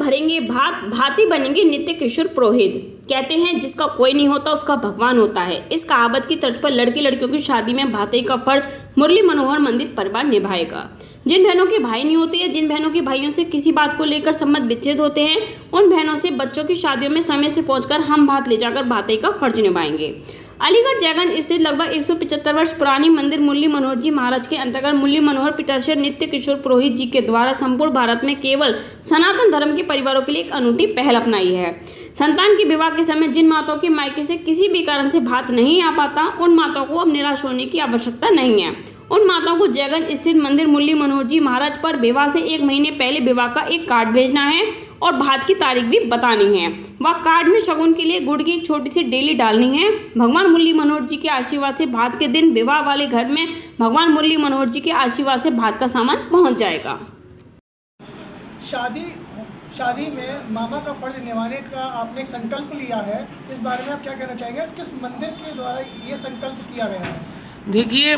भरेंगे भात, भांति बनेंगे नित्य किशोर पुरोहित। कहते हैं जिसका कोई नहीं होता उसका भगवान होता है। इस कहावत की तर्ज पर लड़की लड़कियों की शादी में भातई का फर्ज मुरली मनोहर मंदिर परिवार निभाएगा। जिन बहनों के भाई नहीं होते या जिन बहनों के भाइयों से किसी बात को लेकर संबंध विच्छेद होते हैं, उन बहनों से बच्चों की शादियों में समय से पहुंचकर हम भात ले जाकर भातई का फर्ज निभाएंगे। अलीगढ़ जयगंज स्थित लगभग 175 वर्ष पुरानी मंदिर मुरली मनोहर जी महाराज के अंतर्गत मुरली मनोहर पिताश्री नित्य किशोर पुरोहित जी के द्वारा संपूर्ण भारत में केवल सनातन धर्म के परिवारों के लिए एक अनूठी पहल अपनाई है। संतान के विवाह के समय जिन माताओं के मायके से किसी भी कारण से भात नहीं आ पाता, उन माताओं को अब निराश होने की आवश्यकता नहीं है। उन माताओं को जयगंज स्थित मंदिर मुरली मनोहर जी महाराज पर विवाह से 1 महीने पहले विवाह का एक कार्ड भेजना है और भात की तारीख भी बतानी है। वह कार्ड में शगुन के लिए गुड़ की एक छोटी सी डेली डालनी है। भगवान मुरली मनोहर जी के आशीर्वाद से भात के दिन विवाह वाले घर में भगवान मुरली मनोहर जी के आशीर्वाद से भात का सामान पहुंच जाएगा। शादी में मामा का फर्ज निभाने का आपने एक संकल्प लिया है, इस बारे में आप क्या कहना चाहेंगे? किस मंदिर के द्वारा ये संकल्प किया गया है? देखिए,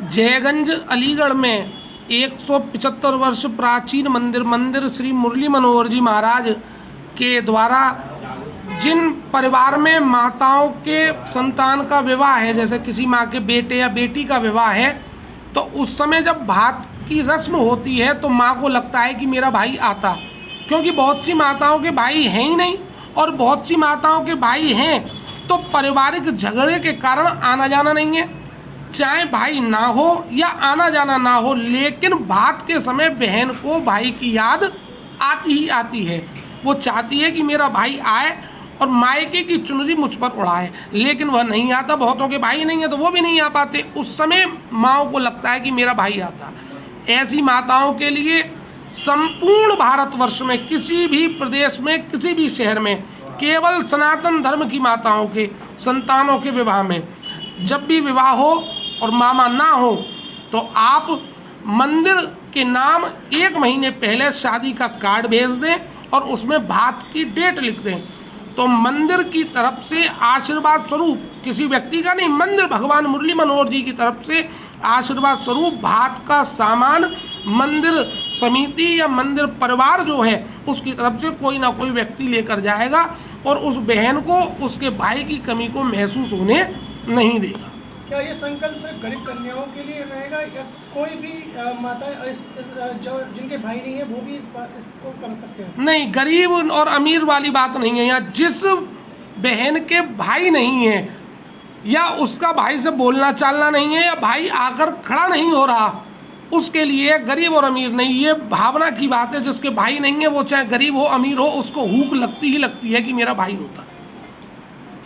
जयगंज अलीगढ़ में 175 वर्ष प्राचीन मंदिर श्री मुरली मनोहर जी महाराज के द्वारा जिन परिवार में माताओं के संतान का विवाह है, जैसे किसी माँ के बेटे या बेटी का विवाह है, तो उस समय जब भात की रस्म होती है तो माँ को लगता है कि मेरा भाई आता, क्योंकि बहुत सी माताओं के भाई हैं ही नहीं और बहुत सी माताओं के भाई हैं तो पारिवारिक झगड़े के कारण आना जाना नहीं है। चाहे भाई ना हो या आना जाना ना हो, लेकिन भात के समय बहन को भाई की याद आती ही आती है। वो चाहती है कि मेरा भाई आए और मायके की चुनरी मुझ पर उड़ाए, लेकिन वह नहीं आता। बहुतों के भाई नहीं है तो वो भी नहीं आ पाते। उस समय माँओं को लगता है कि मेरा भाई आता। ऐसी माताओं के लिए संपूर्ण भारतवर्ष में किसी भी प्रदेश में किसी भी शहर में केवल सनातन धर्म की माताओं के संतानों के विवाह में जब भी विवाह हो और मामा ना हो तो आप मंदिर के नाम 1 महीने पहले शादी का कार्ड भेज दें और उसमें भात की डेट लिख दें, तो मंदिर की तरफ से आशीर्वाद स्वरूप, किसी व्यक्ति का नहीं, मंदिर भगवान मुरली मनोहर जी की तरफ से आशीर्वाद स्वरूप भात का सामान मंदिर समिति या मंदिर परिवार जो है उसकी तरफ से कोई ना कोई व्यक्ति लेकर जाएगा और उस बहन को उसके भाई की कमी को महसूस होने नहीं देगा। क्या ये संकल्प सिर्फ गरीब कन्याओं के लिए रहेगा या कोई भी माता जो जिनके भाई नहीं है वो भी इसको कर सकते हैं? नहीं, गरीब और अमीर वाली बात नहीं है। यहाँ जिस बहन के भाई नहीं है या उसका भाई से बोलना चालना नहीं है या भाई आकर खड़ा नहीं हो रहा, उसके लिए गरीब और अमीर नहीं, ये भावना की बात है। जिसके भाई नहीं है वो चाहे गरीब हो अमीर हो, उसको हूक लगती ही लगती है कि मेरा भाई होता।